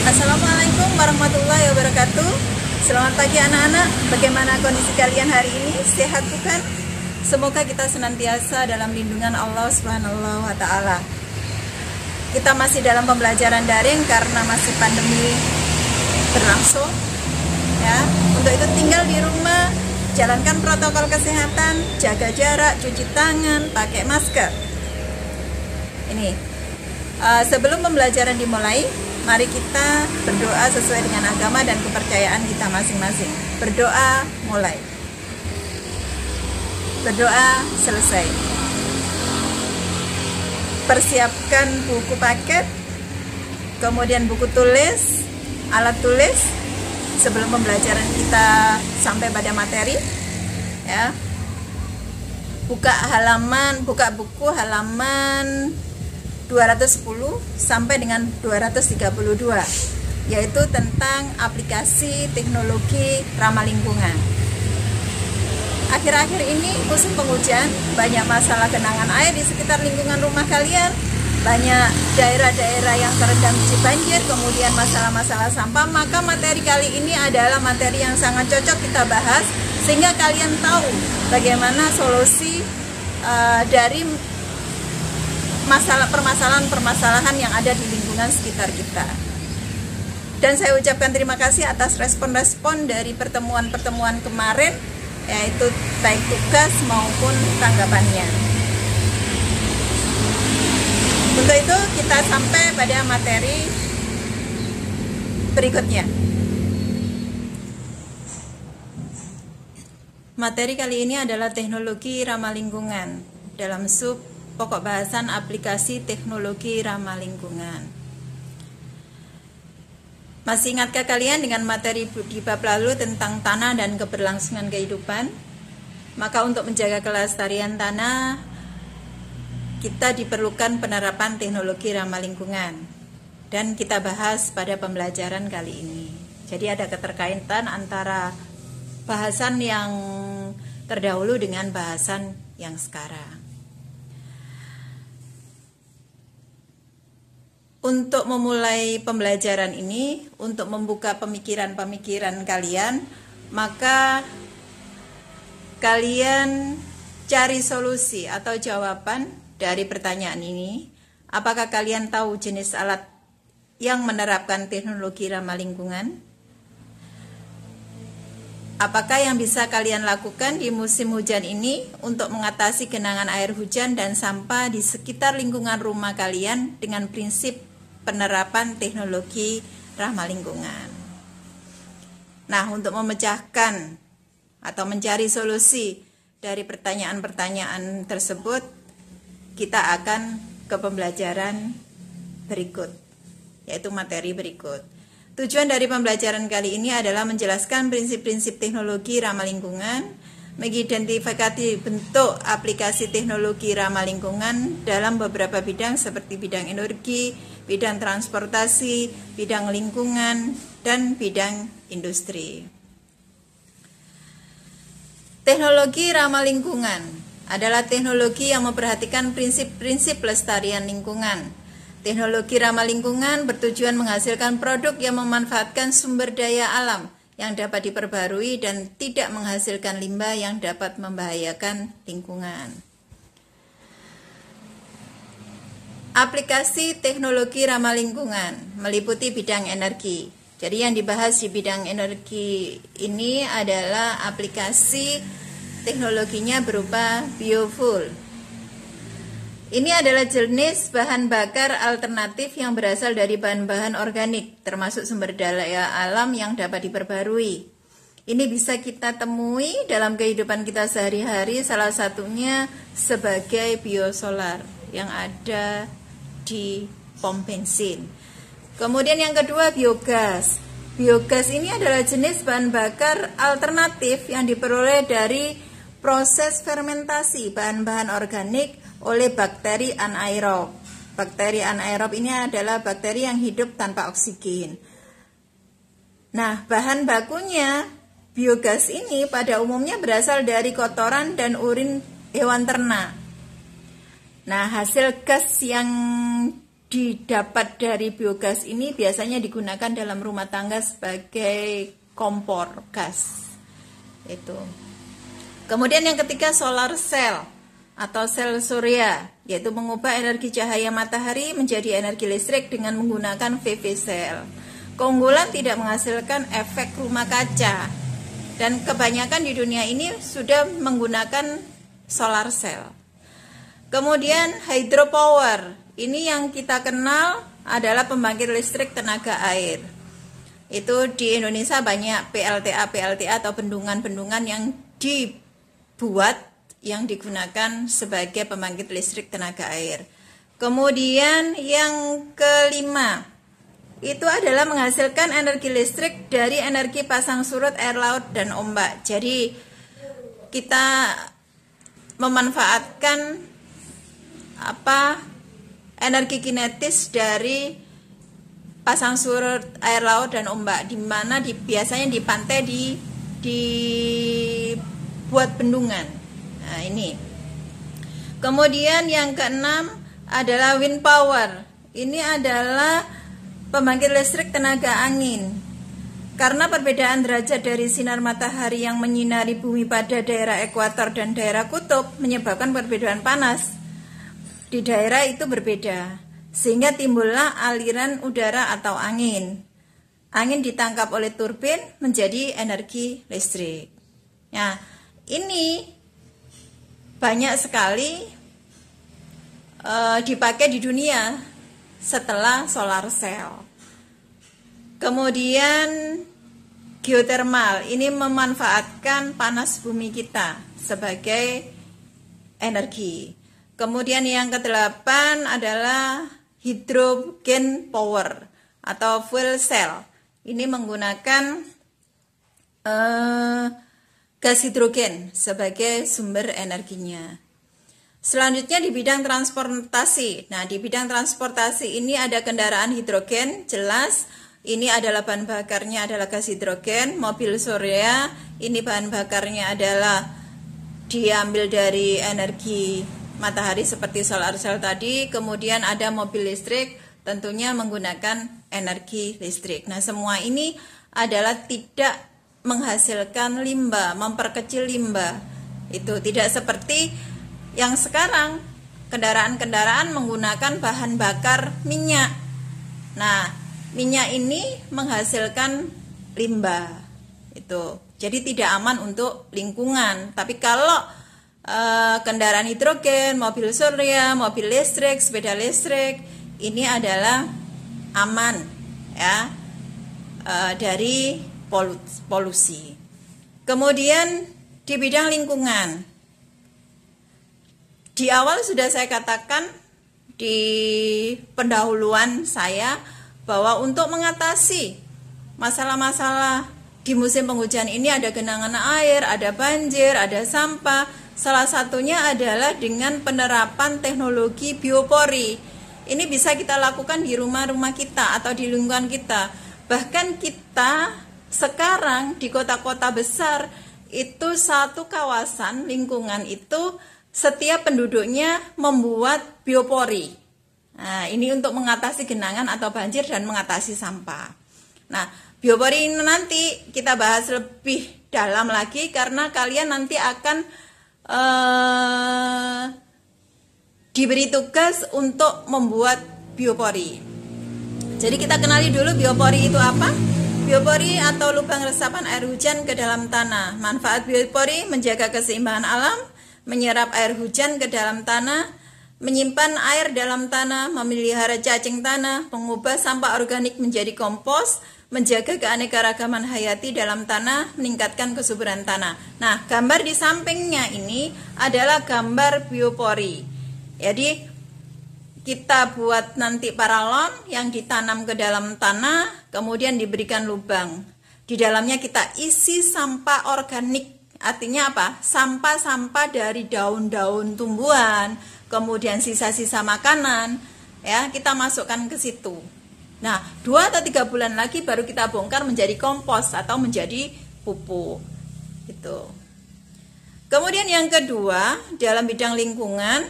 Assalamualaikum warahmatullahi wabarakatuh. Selamat pagi anak-anak. Bagaimana kondisi kalian hari ini? Sehat bukan? Semoga kita senantiasa dalam lindungan Allah Subhanahu wa taala. Kita masih dalam pembelajaran daring karena masih pandemi berlangsung. Ya, untuk itu tinggal di rumah, jalankan protokol kesehatan, jaga jarak, cuci tangan, pakai masker. Ini sebelum pembelajaran dimulai, mari kita berdoa sesuai dengan agama dan kepercayaan kita masing-masing. Berdoa mulai. Berdoa selesai. Persiapkan buku paket, kemudian buku tulis, alat tulis sebelum pembelajaran kita sampai pada materi. Ya. Buka buku halaman 210 sampai dengan 232, yaitu tentang aplikasi teknologi ramah lingkungan. Akhir-akhir ini musim penghujan, banyak masalah genangan air di sekitar lingkungan rumah kalian, banyak daerah-daerah yang terendam banjir, kemudian masalah-masalah sampah. Maka materi kali ini adalah materi yang sangat cocok kita bahas, sehingga kalian tahu bagaimana solusi dari permasalahan yang ada di lingkungan sekitar kita. Dan saya ucapkan terima kasih atas respon-respon dari pertemuan-pertemuan kemarin, yaitu baik tugas maupun tanggapannya. Untuk itu kita sampai pada materi berikutnya. Materi kali ini adalah teknologi ramah lingkungan dalam sub pokok bahasan aplikasi teknologi ramah lingkungan. Masih ingatkah kalian dengan materi di bab lalu tentang tanah dan keberlangsungan kehidupan? Maka untuk menjaga kelestarian tanah, kita diperlukan penerapan teknologi ramah lingkungan. Dan kita bahas pada pembelajaran kali ini. Jadi ada keterkaitan antara bahasan yang terdahulu dengan bahasan yang sekarang. Untuk memulai pembelajaran ini, untuk membuka pemikiran-pemikiran kalian, maka kalian cari solusi atau jawaban dari pertanyaan ini. Apakah kalian tahu jenis alat yang menerapkan teknologi ramah lingkungan? Apakah yang bisa kalian lakukan di musim hujan ini untuk mengatasi genangan air hujan dan sampah di sekitar lingkungan rumah kalian dengan prinsip penerapan teknologi ramah lingkungan? Nah, untuk memecahkan atau mencari solusi dari pertanyaan-pertanyaan tersebut, kita akan ke pembelajaran berikut, yaitu materi berikut. Tujuan dari pembelajaran kali ini adalah menjelaskan prinsip-prinsip teknologi ramah lingkungan, mengidentifikasi bentuk aplikasi teknologi ramah lingkungan dalam beberapa bidang seperti bidang energi, bidang transportasi, bidang lingkungan, dan bidang industri. Teknologi ramah lingkungan adalah teknologi yang memperhatikan prinsip-prinsip pelestarian lingkungan. Teknologi ramah lingkungan bertujuan menghasilkan produk yang memanfaatkan sumber daya alam yang dapat diperbarui dan tidak menghasilkan limbah yang dapat membahayakan lingkungan. Aplikasi teknologi ramah lingkungan meliputi bidang energi. Jadi yang dibahas di bidang energi ini adalah aplikasi teknologinya berupa biofuel. Ini adalah jenis bahan bakar alternatif yang berasal dari bahan-bahan organik, termasuk sumber daya alam yang dapat diperbarui. Ini bisa kita temui dalam kehidupan kita sehari-hari, salah satunya sebagai biosolar yang ada di pom bensin. Kemudian yang kedua, biogas. Biogas ini adalah jenis bahan bakar alternatif yang diperoleh dari proses fermentasi bahan-bahan organik oleh bakteri anaerob. Bakteri anaerob ini adalah bakteri yang hidup tanpa oksigen. Nah, bahan bakunya biogas ini pada umumnya berasal dari kotoran dan urin hewan ternak. Nah, hasil gas yang didapat dari biogas ini biasanya digunakan dalam rumah tangga sebagai kompor gas. Itu. Kemudian yang ketiga solar cell atau sel surya, yaitu mengubah energi cahaya matahari menjadi energi listrik dengan menggunakan PV cell. Keunggulan tidak menghasilkan efek rumah kaca, dan kebanyakan di dunia ini sudah menggunakan solar cell. Kemudian hydropower, ini yang kita kenal adalah pembangkit listrik tenaga air. Itu di Indonesia banyak PLTA atau bendungan-bendungan yang dibuat yang digunakan sebagai pembangkit listrik tenaga air. Kemudian yang kelima itu adalah menghasilkan energi listrik dari energi pasang surut air laut dan ombak. Jadi kita memanfaatkan energi kinetis dari pasang surut air laut dan ombak, di mana biasanya di pantai dibuat bendungan. Nah, ini. Kemudian yang keenam adalah wind power. Ini adalah pembangkit listrik tenaga angin. Karena perbedaan derajat dari sinar matahari yang menyinari bumi pada daerah ekuator dan daerah kutub menyebabkan perbedaan panas di daerah itu berbeda, sehingga timbullah aliran udara atau angin. Angin ditangkap oleh turbin menjadi energi listrik. Nah, ini banyak sekali dipakai di dunia setelah solar cell. Kemudian geothermal, ini memanfaatkan panas bumi kita sebagai energi. Kemudian yang kedelapan adalah hydrogen power atau fuel cell. Ini menggunakan gas hidrogen sebagai sumber energinya. Selanjutnya di bidang transportasi. Nah, di bidang transportasi ini ada kendaraan hidrogen, jelas ini adalah bahan bakarnya adalah gas hidrogen. Mobil surya, ini bahan bakarnya adalah diambil dari energi matahari seperti solar cell tadi. Kemudian ada mobil listrik, tentunya menggunakan energi listrik. Nah, semua ini adalah tidak menghasilkan limbah, memperkecil limbah. Itu tidak seperti yang sekarang kendaraan-kendaraan menggunakan bahan bakar minyak. Nah, minyak ini menghasilkan limbah. Itu. Jadi tidak aman untuk lingkungan. Tapi kalau kendaraan hidrogen, mobil surya, mobil listrik, sepeda listrik, ini adalah aman ya dari polusi. Kemudian di bidang lingkungan, di awal sudah saya katakan di pendahuluan saya bahwa untuk mengatasi masalah-masalah di musim penghujan ini ada genangan air, ada banjir, ada sampah. Salah satunya adalah dengan penerapan teknologi biopori. Ini bisa kita lakukan di rumah-rumah kita atau di lingkungan kita. Bahkan kita sekarang di kota-kota besar itu satu kawasan lingkungan itu setiap penduduknya membuat biopori. Nah, ini untuk mengatasi genangan atau banjir dan mengatasi sampah. Nah, biopori ini nanti kita bahas lebih dalam lagi karena kalian nanti akan diberi tugas untuk membuat biopori. Jadi kita kenali dulu biopori itu apa? Biopori atau lubang resapan air hujan ke dalam tanah. Manfaat biopori menjaga keseimbangan alam, menyerap air hujan ke dalam tanah, menyimpan air dalam tanah, memelihara cacing tanah, mengubah sampah organik menjadi kompos, menjaga keanekaragaman hayati dalam tanah, meningkatkan kesuburan tanah. Nah, gambar di sampingnya ini adalah gambar biopori. Jadi, kita buat nanti paralon yang ditanam ke dalam tanah, kemudian diberikan lubang. Di dalamnya kita isi sampah organik. Artinya apa? Sampah-sampah dari daun-daun tumbuhan, kemudian sisa-sisa makanan, ya kita masukkan ke situ. Nah, 2 atau 3 bulan lagi baru kita bongkar menjadi kompos atau menjadi pupuk. Itu. Kemudian yang kedua, dalam bidang lingkungan,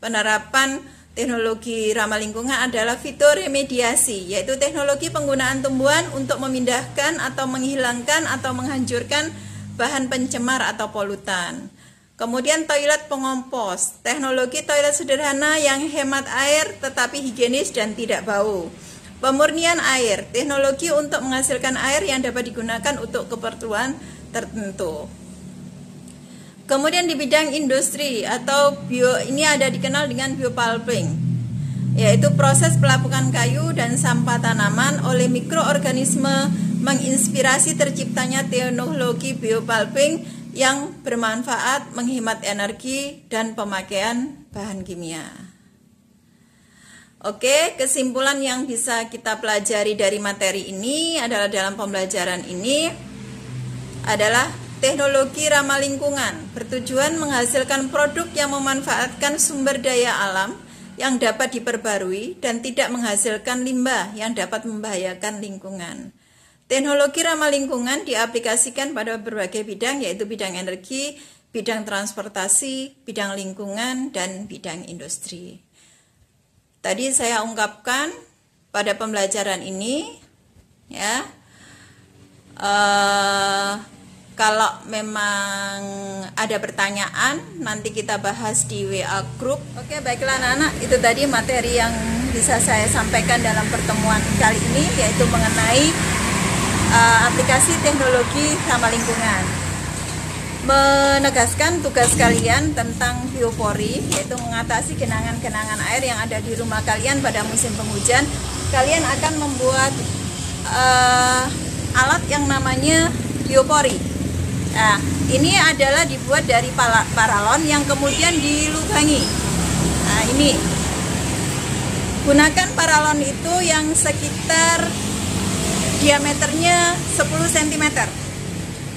penerapan teknologi ramah lingkungan adalah fitoremediasi, yaitu teknologi penggunaan tumbuhan untuk memindahkan atau menghilangkan atau menghancurkan bahan pencemar atau polutan. Kemudian toilet pengompos, teknologi toilet sederhana yang hemat air tetapi higienis dan tidak bau. Pemurnian air, teknologi untuk menghasilkan air yang dapat digunakan untuk keperluan tertentu. Kemudian di bidang industri atau ini ada dikenal dengan biopulping, yaitu proses pelapukan kayu dan sampah tanaman oleh mikroorganisme menginspirasi terciptanya teknologi biopulping yang bermanfaat, menghemat energi dan pemakaian bahan kimia. Oke, kesimpulan yang bisa kita pelajari dari materi ini adalah dalam pembelajaran ini adalah teknologi ramah lingkungan bertujuan menghasilkan produk yang memanfaatkan sumber daya alam yang dapat diperbarui dan tidak menghasilkan limbah yang dapat membahayakan lingkungan. Teknologi ramah lingkungan diaplikasikan pada berbagai bidang, yaitu bidang energi, bidang transportasi, bidang lingkungan, dan bidang industri. Tadi saya ungkapkan pada pembelajaran ini, ya, kalau memang ada pertanyaan, nanti kita bahas di WA Group. Oke, baiklah anak-anak, itu tadi materi yang bisa saya sampaikan dalam pertemuan kali ini, yaitu mengenai aplikasi teknologi ramah lingkungan. Menegaskan tugas kalian tentang biopori, yaitu mengatasi genangan-genangan air yang ada di rumah kalian pada musim penghujan. Kalian akan membuat alat yang namanya biopori. Nah, ini adalah dibuat dari paralon yang kemudian dilubangi. Nah, ini gunakan paralon itu yang sekitar diameternya 10 cm.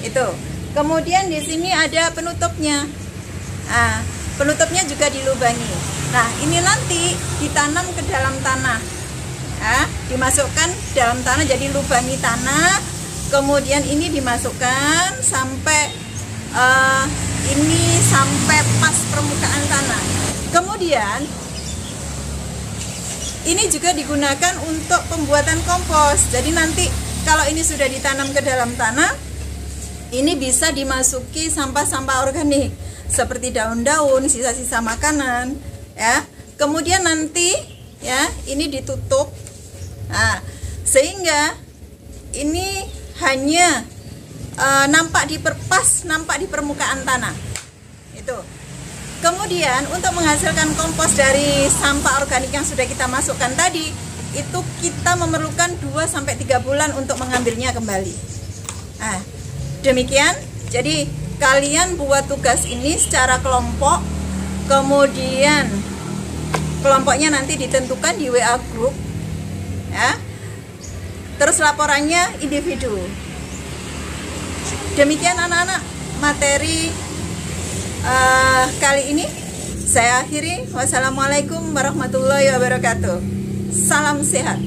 Itu. Kemudian di sini ada penutupnya. Nah, penutupnya juga dilubangi. Nah, ini nanti ditanam ke dalam tanah. Nah, dimasukkan dalam tanah, jadi lubangi tanah. Kemudian ini dimasukkan sampai ini sampai pas permukaan tanah. Kemudian ini juga digunakan untuk pembuatan kompos. Jadi nanti kalau ini sudah ditanam ke dalam tanah, ini bisa dimasuki sampah-sampah organik seperti daun-daun, sisa-sisa makanan, ya. Kemudian nanti, ya, ini ditutup. Nah, sehingga ini hanya nampak di permukaan tanah. Itu. Kemudian untuk menghasilkan kompos dari sampah organik yang sudah kita masukkan tadi, itu kita memerlukan 2-3 bulan untuk mengambilnya kembali. Nah, demikian. Jadi kalian buat tugas ini secara kelompok, kemudian kelompoknya nanti ditentukan di WA Group, ya. Terus laporannya individu. Demikian anak-anak materi kali ini. Saya akhiri. Wassalamualaikum warahmatullahi wabarakatuh. Salam sehat.